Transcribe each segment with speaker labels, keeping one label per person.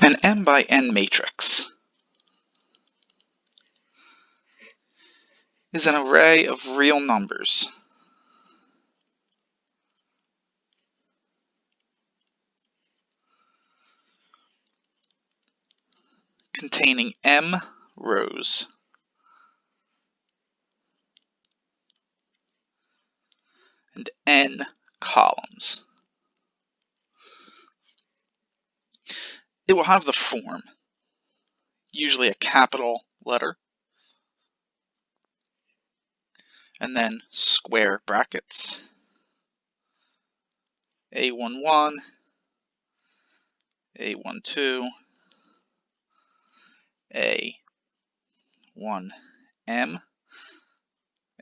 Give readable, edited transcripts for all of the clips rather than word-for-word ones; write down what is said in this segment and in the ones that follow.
Speaker 1: An m by n matrix is an array of real numbers containing m rows and n columns. It will have the form, usually a capital letter, and then square brackets, A11, A12, A1M,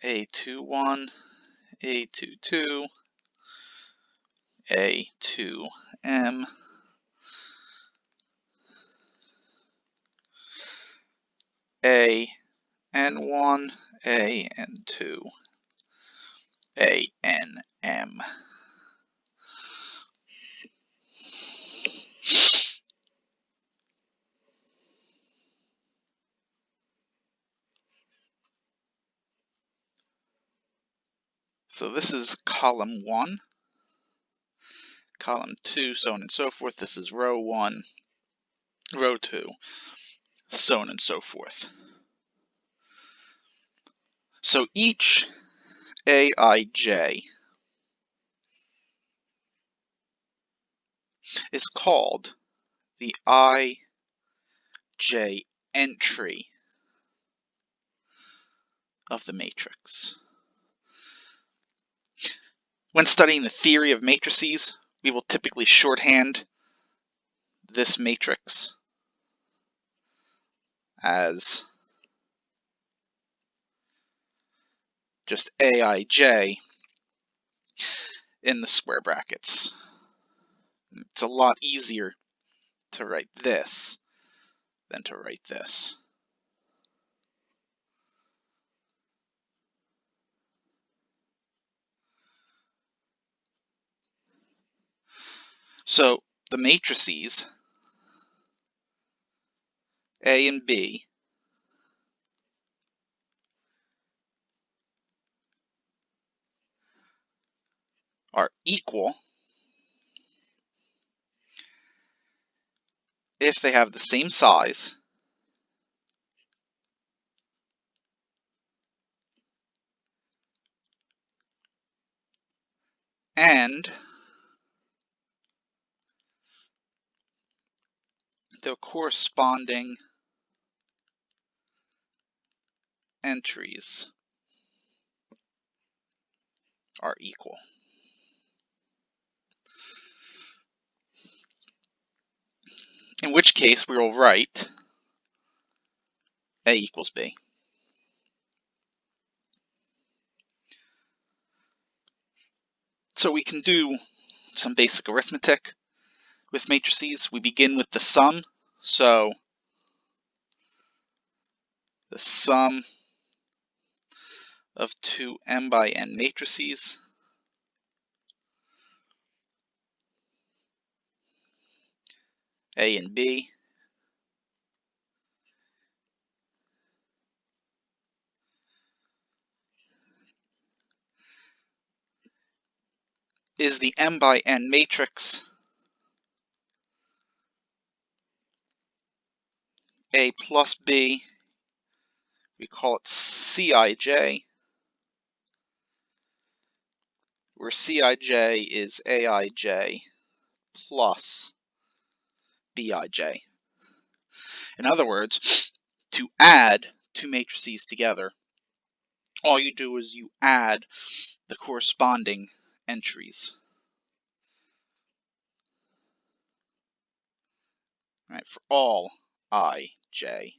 Speaker 1: A21, A22, A2M, AN1, AN2, ANM. So this is column 1, column 2, so on and so forth. This is row 1, row 2, so on and so forth. So each Aij is called the Ij entry of the matrix. When studying the theory of matrices, we will typically shorthand this matrix as just Aij in the square brackets. It's a lot easier to write this than to write this. So the matrices A and B are equal if they have the same size and the corresponding entries are equal. In which case we will write A equals B. So we can do some basic arithmetic with matrices. We begin with the sum. So the sum of two m by n matrices A and B is the m by n matrix A plus B. We call it Cij, where Cij is Aij plus Bij. In other words, to add two matrices together, all you do is you add the corresponding entries. Right, for all Ij.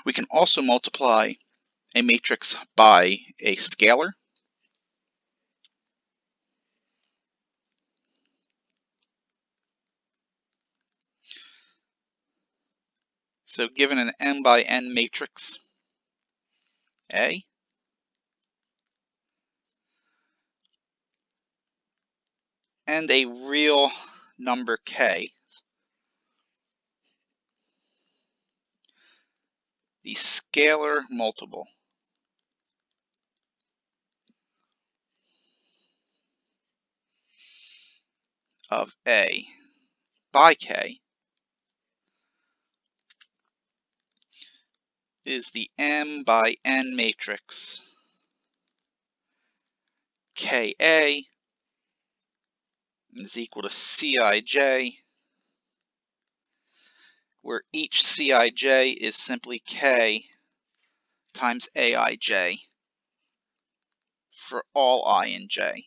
Speaker 1: We can also multiply a matrix by a scalar. So given an m by n matrix A, and a real number k, the scalar multiple of A by k is the m by n matrix Ka is equal to Cij, where each Cij is simply k times Aij for all I in j.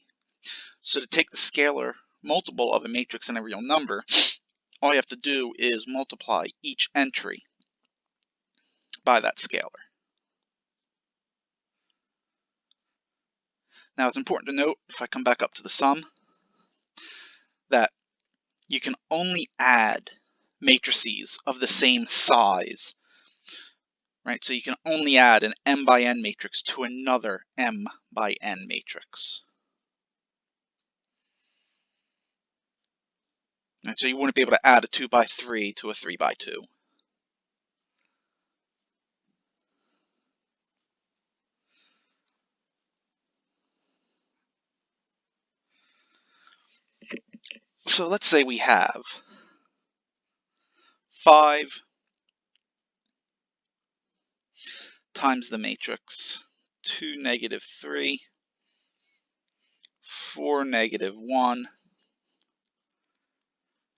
Speaker 1: So to take the scalar multiple of a matrix and a real number, all you have to do is multiply each entry by that scalar. Now it's important to note, if I come back up to the sum, that you can only add matrices of the same size, right? So you can only add an m by n matrix to another m by n matrix. And so you wouldn't be able to add a 2 by 3 to a 3 by 2. So let's say we have 5 times the matrix 2, negative 3, 4, negative 1,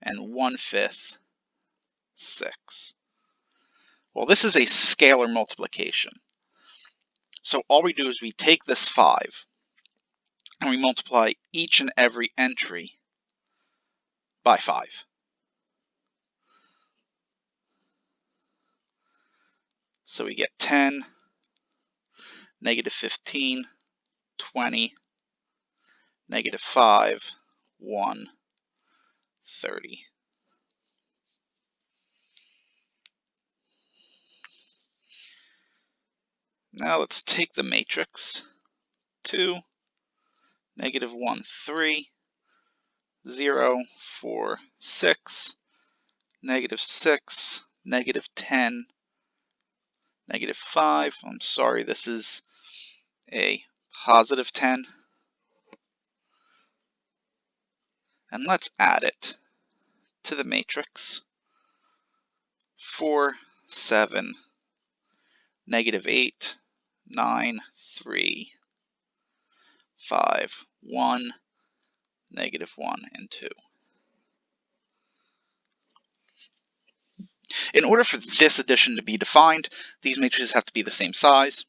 Speaker 1: and 1/5, 6. Well, this is a scalar multiplication. So all we do is we take this 5 and we multiply each and every entry by 5. So we get 10, negative 15, 20, negative 5, 1, 30. Now let's take the matrix 2, negative 1, 3, 0, 4, 6, negative 6, negative 10, negative 5. I'm sorry, this is a positive 10. And let's add it to the matrix 4, 7, negative 8, 9, 3, 5, 1, negative 1, and 2. In order for this addition to be defined, these matrices have to be the same size.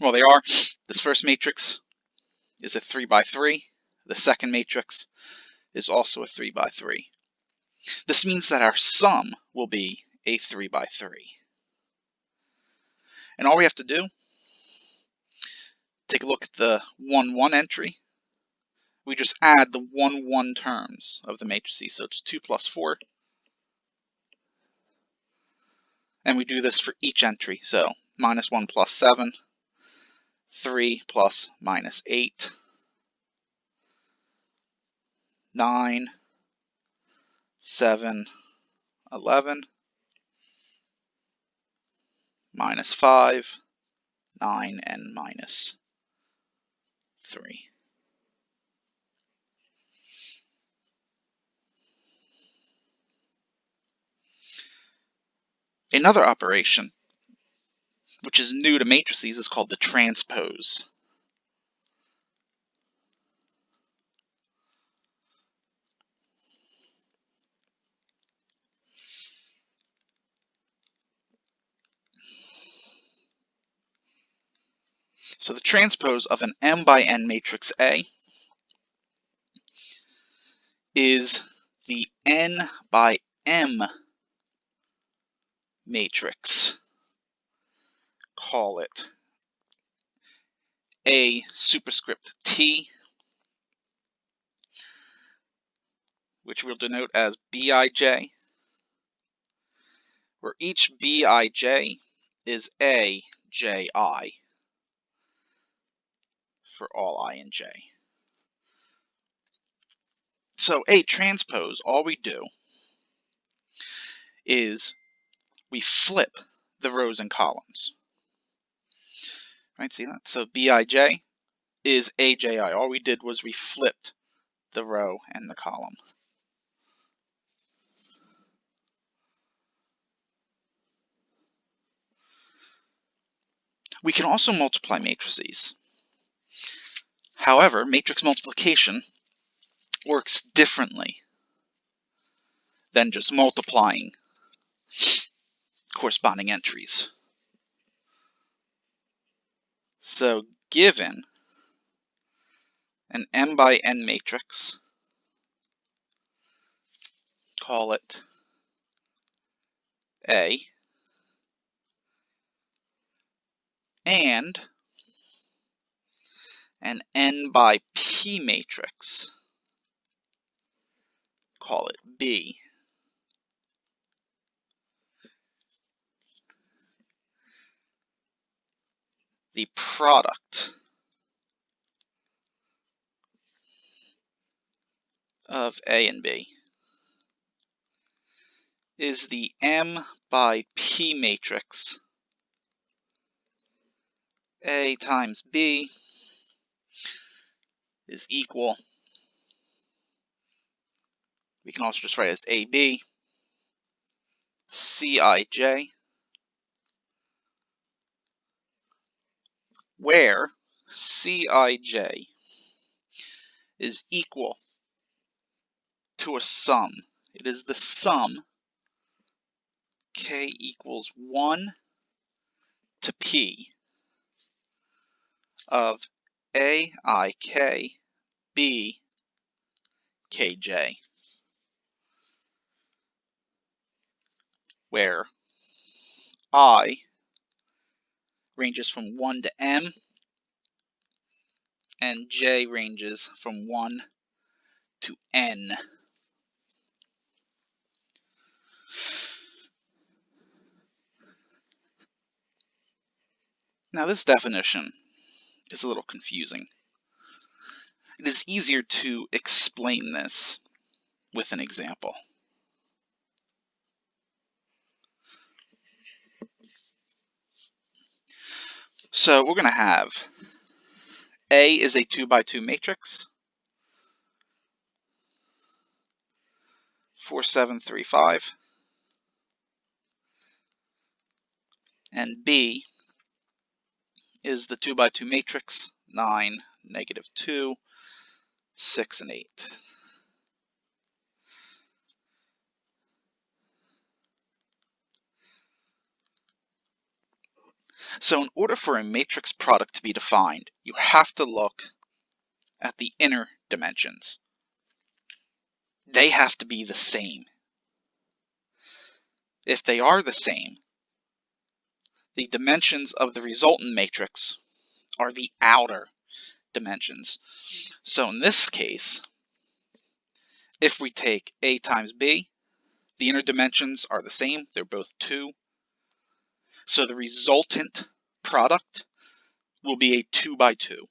Speaker 1: Well, they are. This first matrix is a 3 by 3. The second matrix is also a 3 by 3. This means that our sum will be a 3 by 3. And all we have to do, take a look at the 1, 1 entry. We just add the 1, 1 terms of the matrices. So it's 2 plus 4. And we do this for each entry. So minus 1 plus 7, 3 plus minus 8, 9, 7, 11, minus 5, 9, and minus 3. Another operation, which is new to matrices, is called the transpose. So the transpose of an m by n matrix A is the n by m matrix. Call it A superscript T, which we'll denote as Bij, where each bij is AJI for all I and j. So A transpose, all we do is we flip the rows and columns. Right, see that? So Bij is AJI. All we did was we flipped the row and the column. We can also multiply matrices. However, matrix multiplication works differently than just multiplying corresponding entries. So given an m by n matrix, call it A, and an n by p matrix, call it B. The product of A and B is the m by p matrix A times B is equal, we can also just write it as AB, Cij, where Cij is equal to a sum. It is the sum k equals 1 to p of Aik B Kj, where I ranges from 1 to m and j ranges from 1 to n. Now this definition is a little confusing. It is easier to explain this with an example. So we're going to have A is a 2 by 2 matrix, 4, 7, 3, 5, and B is the 2 by 2 matrix, 9, negative 2, 6, and 8. So in order for a matrix product to be defined, you have to look at the inner dimensions. They have to be the same. If they are the same, the dimensions of the resultant matrix are the outer dimensions. So in this case, if we take A times B, the inner dimensions are the same. They're both 2. So the resultant product will be a 2 by 2.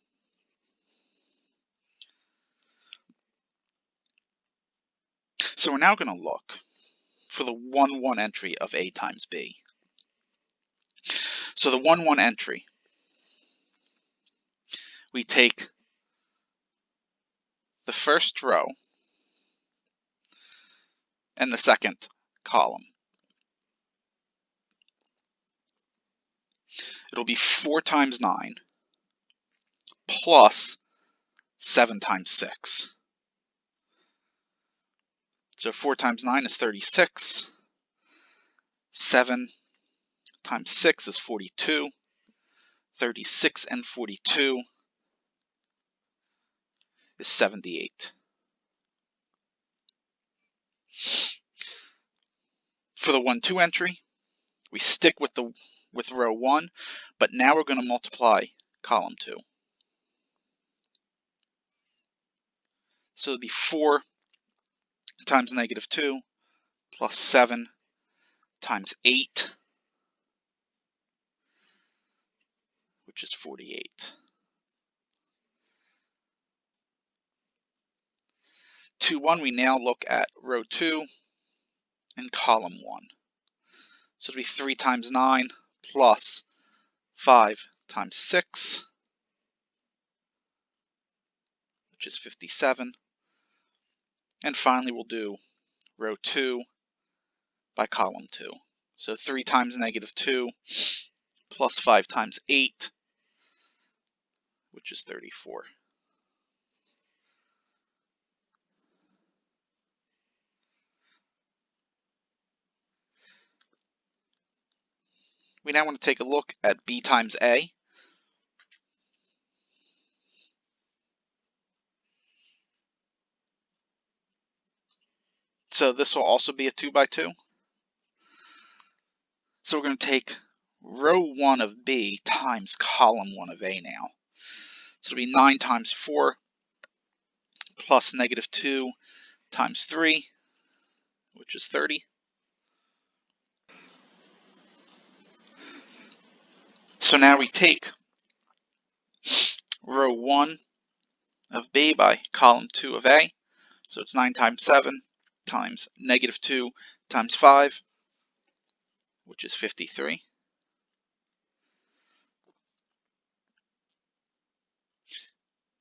Speaker 1: So we're now going to look for the 1, 1 entry of A times B. So the 1, 1 entry, we take the first row and the second column. It'll be 4 times 9 plus 7 times 6. So 4 times 9 is 36. 7 times 6 is 42. 36 and 42 is 78. For the 1, 2 entry, we stick with row 1, but now we're going to multiply column 2. So it'll be 4 times negative 2 plus 7 times 8, which is 48. 2, 1, we now look at row 2 and column 1. So it'll be 3 times 9 plus 5 times 6, which is 57. And finally, we'll do row 2 by column 2. So 3 times negative 2 plus 5 times 8, which is 34. We now want to take a look at B times A. So this will also be a 2 by 2. So we're going to take row 1 of B times column 1 of A now. So it'll be 9 times 4 plus negative 2 times 3, which is 30. So now we take row 1 of B by column 2 of A. So it's 9 times 7 times negative 2 times 5, which is 53.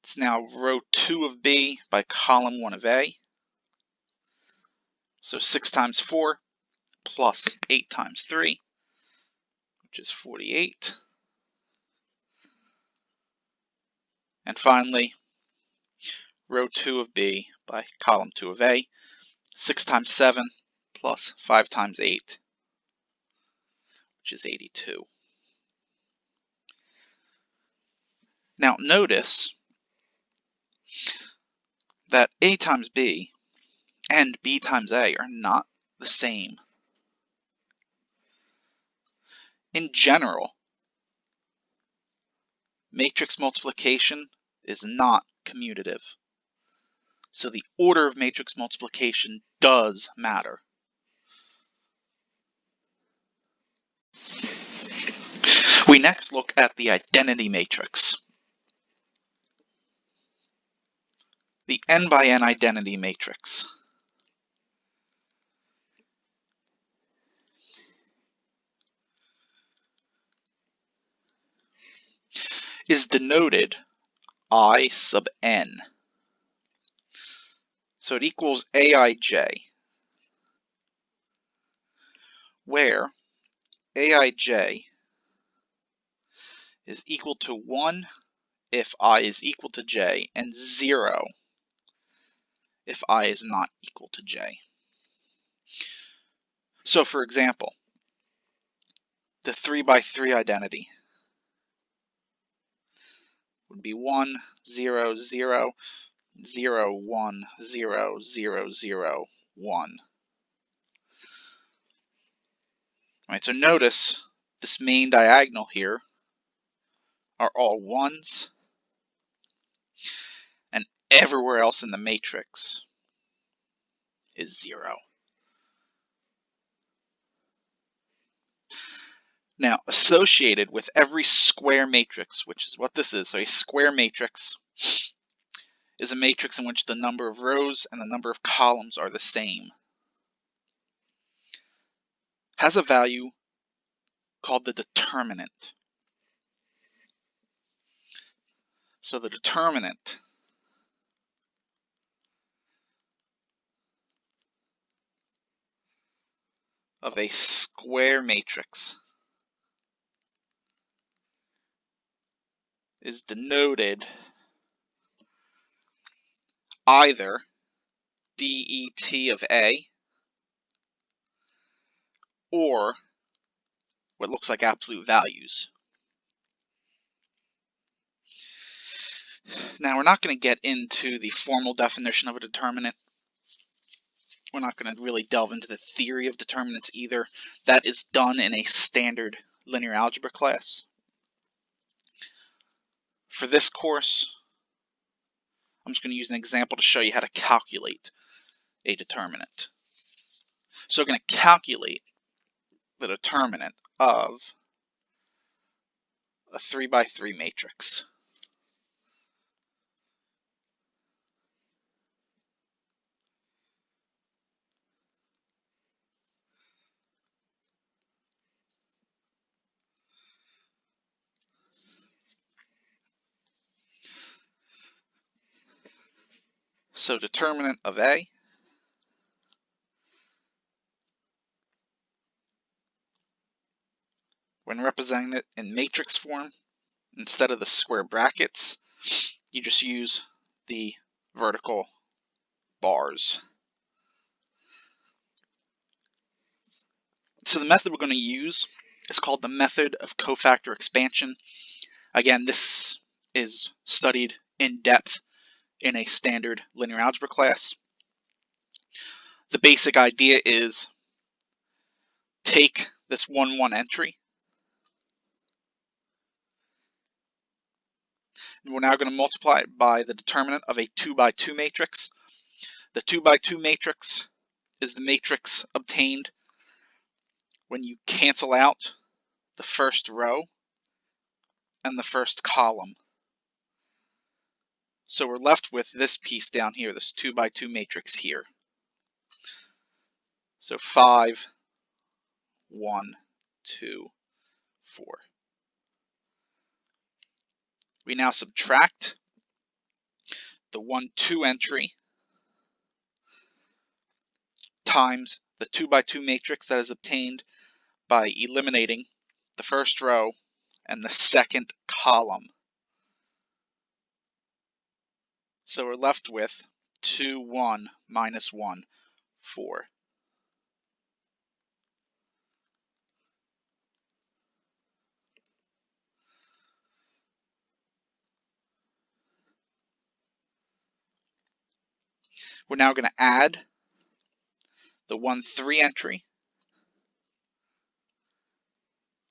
Speaker 1: It's now row 2 of B by column 1 of A. So 6 times 4 plus 8 times 3, which is 48. And finally, row 2 of B by column 2 of A. 6 times 7 plus 5 times 8, which is 82. Now notice that A times B and B times A are not the same. In general, matrix multiplication is not commutative. So the order of matrix multiplication does matter. We next look at the identity matrix. The n by n identity matrix is denoted I sub n. So it equals Aij, where Aij is equal to 1 if I is equal to j, and 0 if I is not equal to j. So for example, the 3 by 3 identity would be 1, 0, 0, 0, 1, 0, 0, 0, 1. Right, so notice this main diagonal here are all 1s, and everywhere else in the matrix is 0. Now, associated with every square matrix, which is what this is, so a square matrix is a matrix in which the number of rows and the number of columns are the same, has a value called the determinant. So the determinant of a square matrix is denoted either det of A or what looks like absolute values. Now, we're not going to get into the formal definition of a determinant. We're not going to really delve into the theory of determinants either. That is done in a standard linear algebra class. For this course, I'm just going to use an example to show you how to calculate a determinant. So we're going to calculate the determinant of a 3 by 3 matrix. So determinant of A when representing it in matrix form, instead of the square brackets, you just use the vertical bars. So the method we're going to use is called the method of cofactor expansion. Again, this is studied in depth in a standard linear algebra class. The basic idea is take this 1, 1 entry, and we're now going to multiply it by the determinant of a 2 by 2 matrix. The 2 by 2 matrix is the matrix obtained when you cancel out the first row and the first column. So we're left with this piece down here, this 2 by 2 matrix here. So 5, 1, 2, 4. We now subtract the 1, 2 entry times the 2 by 2 matrix that is obtained by eliminating the first row and the second column. So we're left with 2, 1, minus 1, 4. We're now going to add the 1, 3 entry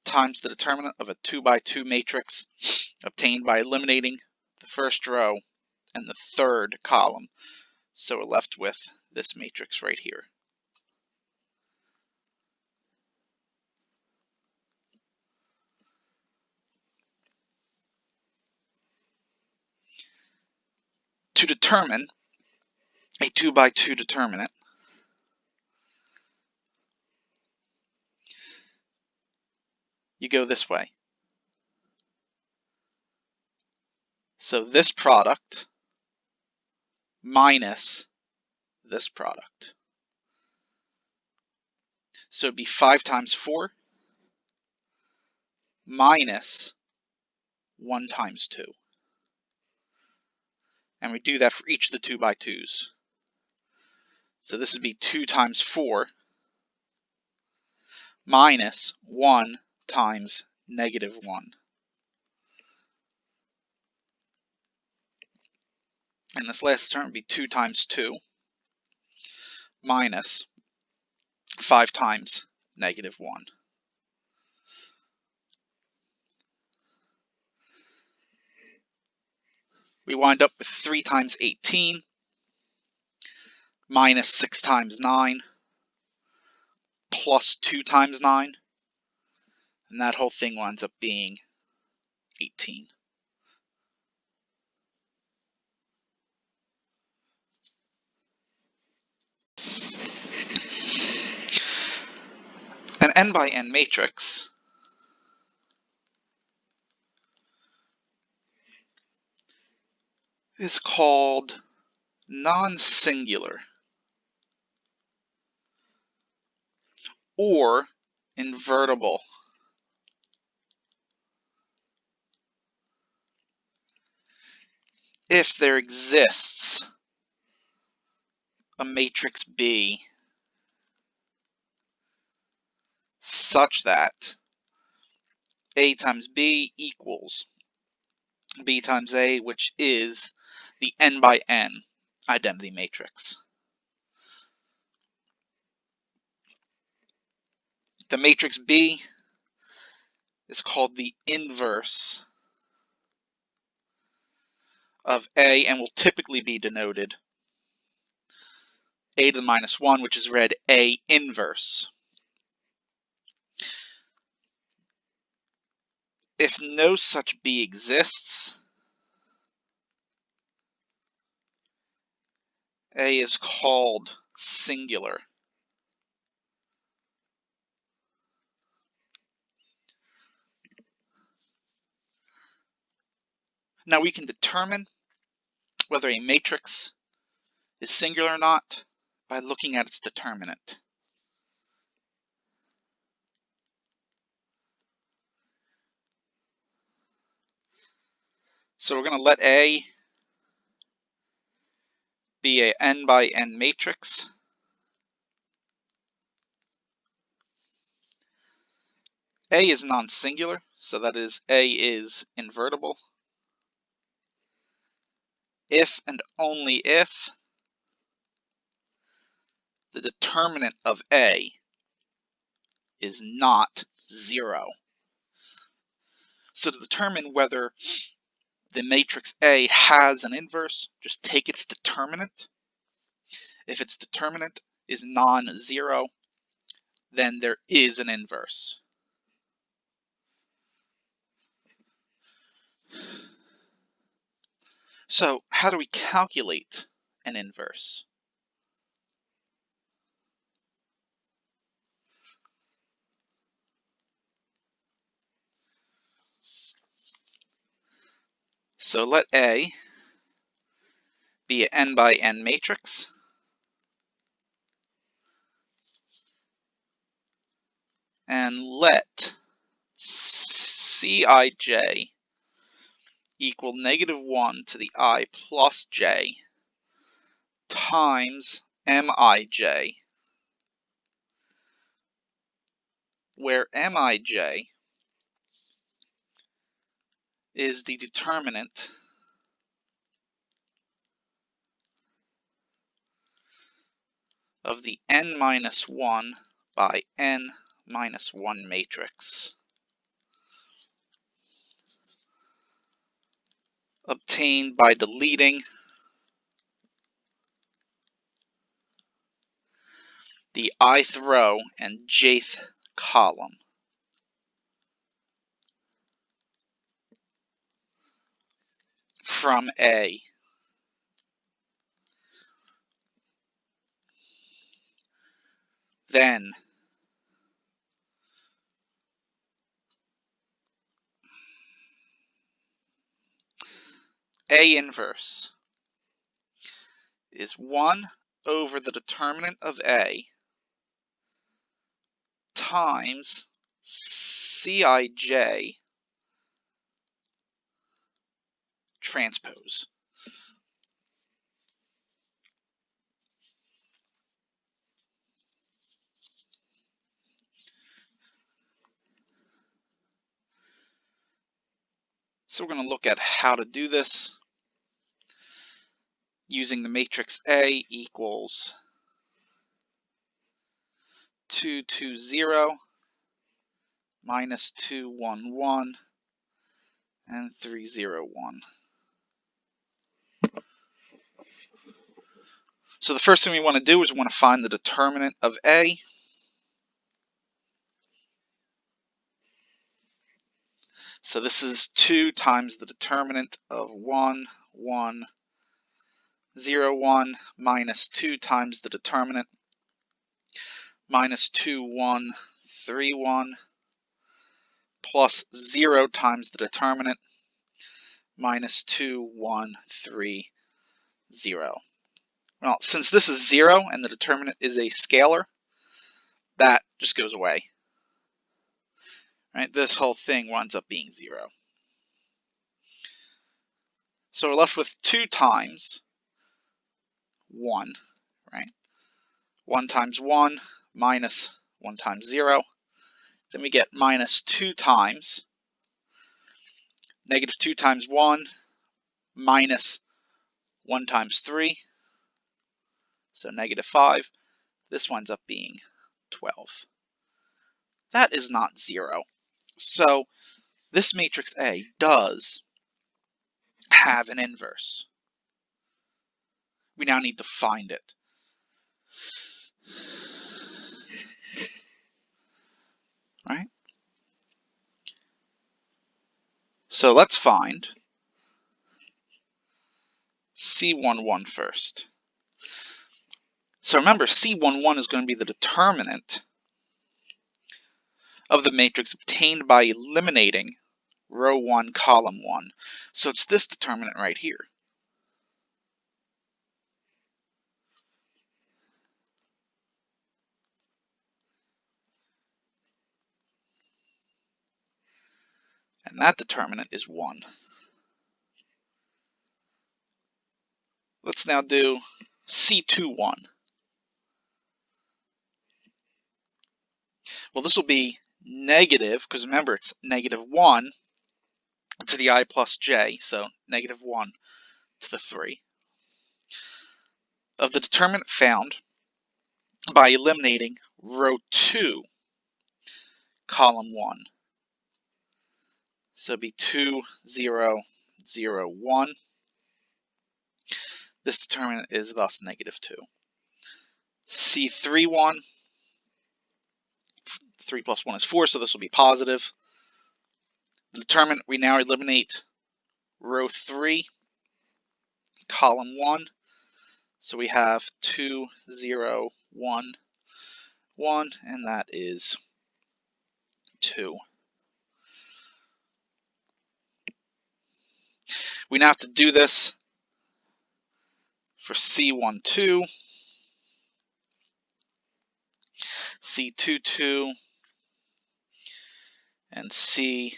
Speaker 1: times the determinant of a 2 by 2 matrix obtained by eliminating the first row and the third column. So we're left with this matrix right here. To determine a 2 by 2 determinant, you go this way. So this product minus this product. So it'd be 5 times 4 minus 1 times 2. And we do that for each of the 2 by 2s. So this would be 2 times 4 minus 1 times negative 1. And this last term would be 2 times 2 minus 5 times negative 1. We wind up with 3 times 18 minus 6 times 9 plus 2 times 9. And that whole thing winds up being 18. An n by n matrix is called non-singular or invertible if there exists a matrix B such that A times B equals B times A, which is the n by n identity matrix. The matrix B is called the inverse of A and will typically be denoted A to the minus 1, which is read A inverse. If no such B exists, A is called singular. Now we can determine whether a matrix is singular or not by looking at its determinant. So we're going to let A be a n by n matrix. A is non-singular, so that is A is invertible. If and only if the determinant of A is not 0. So to determine whether the matrix A has an inverse, just take its determinant. If its determinant is non-zero, then there is an inverse. So how do we calculate an inverse? So let A be an n by n matrix. And let Cij equal -1 to the I plus j times Mij, where Mij is the determinant of the n minus 1 by n minus 1 matrix, obtained by deleting the ith row and jth column from A. Then A inverse is 1 over the determinant of A times Cij transpose. So we're going to look at how to do this using the matrix A equals 2, 2, 0, minus 2, 1, 1, and 3, 0, 1. So the first thing we want to do is we want to find the determinant of A. So this is 2 times the determinant of 1, 1, 0, 1, minus 2 times the determinant, minus 2, 1, 3, 1, plus 0 times the determinant, minus 2, 1, 3, 0. Well, since this is 0 and the determinant is a scalar, that just goes away. Right? This whole thing winds up being 0. So we're left with 2 times 1, right? 1 times 1 minus 1 times 0. Then we get minus 2 times negative 2 times 1 minus 1 times 3. So negative 5. This winds up being 12. That is not 0. So this matrix A does have an inverse. We now need to find it. Right? So let's find C11 first. So remember, C11 is going to be the determinant of the matrix obtained by eliminating row 1, column 1. So it's this determinant right here. And that determinant is 1. Let's now do C21. Well, this will be negative, because remember it's negative 1 to the I plus j, so negative 1 to the 3, of the determinant found by eliminating row 2, column 1. So it'd be 2, 0, 0, 1. This determinant is thus negative 2. C31, 3 plus 1 is 4, so this will be positive. The determinant, we now eliminate row 3, column 1. So we have 2, 0, 1, 1, and that is 2. We now have to do this for C12, C22, and C32.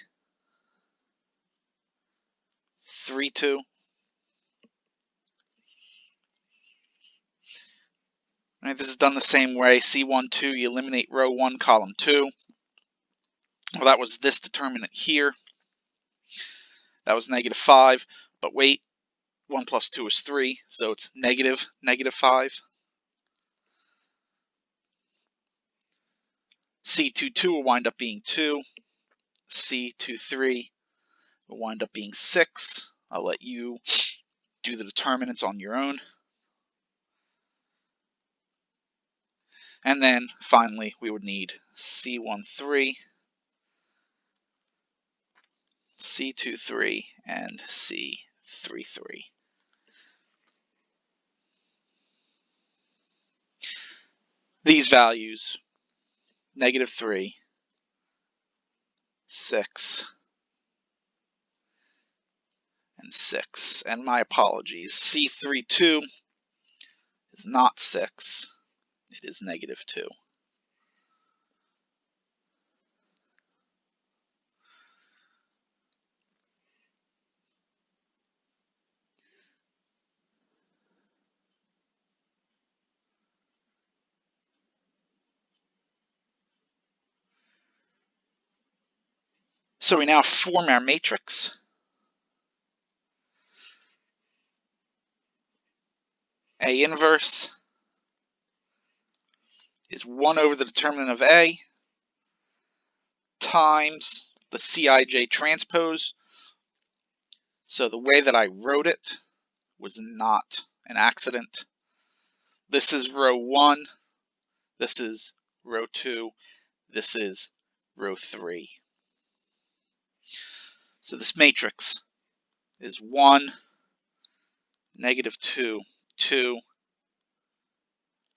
Speaker 1: Right, this is done the same way. C12, you eliminate row 1, column 2. Well, that was this determinant here. That was negative 5. But wait, 1 plus 2 is 3, so it's negative 5. C22 will wind up being 2. C23 will wind up being 6. I'll let you do the determinants on your own. And then finally, we would need C13, C23, and C33. These values, negative 3, 6, and 6. And my apologies, C32 is not 6. It is negative 2. So we now form our matrix. A inverse is 1 over the determinant of A times the Cij transpose. So the way that I wrote it was not an accident. This is row 1, this is row 2, this is row 3. So this matrix is 1, negative 2, 2,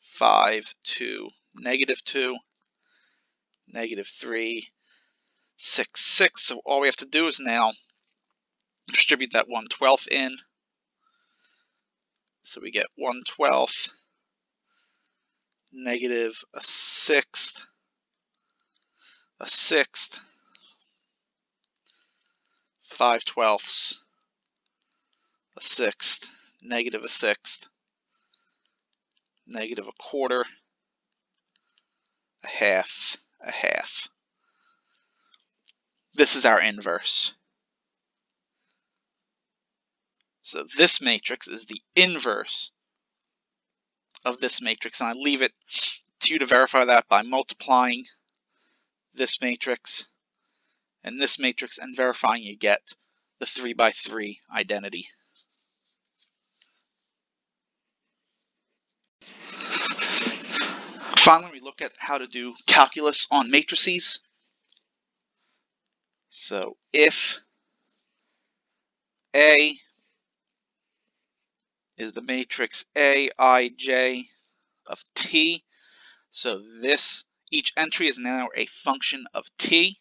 Speaker 1: 5, 2, negative 2, negative 3, 6, 6. So all we have to do is now distribute that 1/12 in. So we get 1/12, negative a sixth, 5/12, a sixth, negative a sixth, negative a quarter, a half, a half. This is our inverse. So this matrix is the inverse of this matrix, and I leave it to you to verify that by multiplying this matrix and this matrix and verifying you get the 3×3 identity. Finally, we look at how to do calculus on matrices. So if A is the matrix Aij of T. So each entry is now a function of T.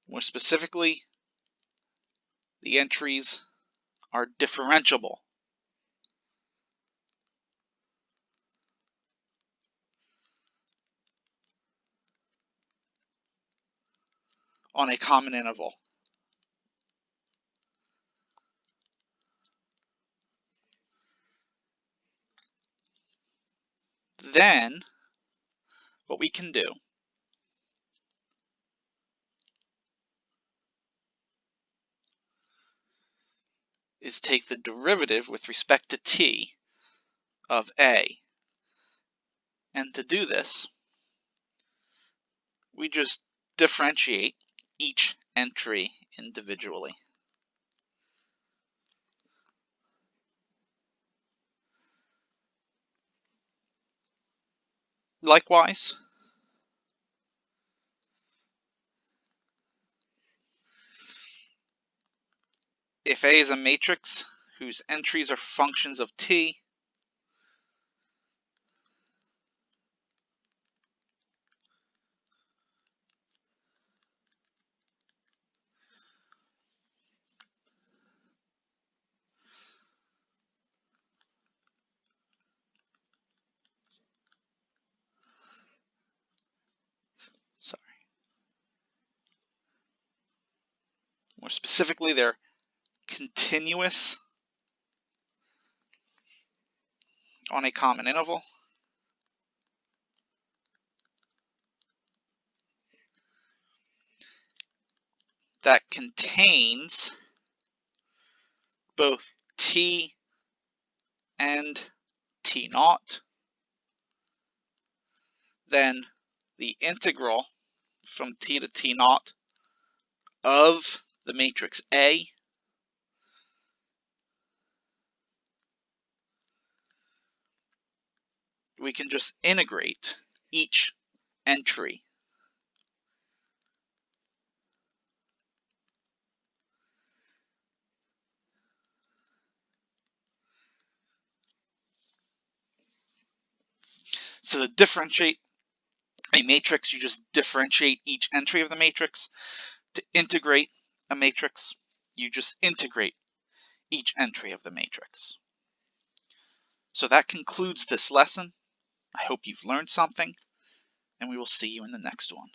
Speaker 1: More specifically, the entries are differentiable on a common interval. Then, what we can do is take the derivative with respect to T of A. And to do this, we just differentiate each entry individually. Likewise, if A is a matrix whose entries are functions of T, more specifically, they're continuous on a common interval, that contains both T and T naught, then the integral from T to T naught of the matrix A we can just integrate each entry. So to differentiate a matrix, you just differentiate each entry of the matrix. To integrate a matrix, you just integrate each entry of the matrix. So that concludes this lesson. I hope you've learned something, and we will see you in the next one.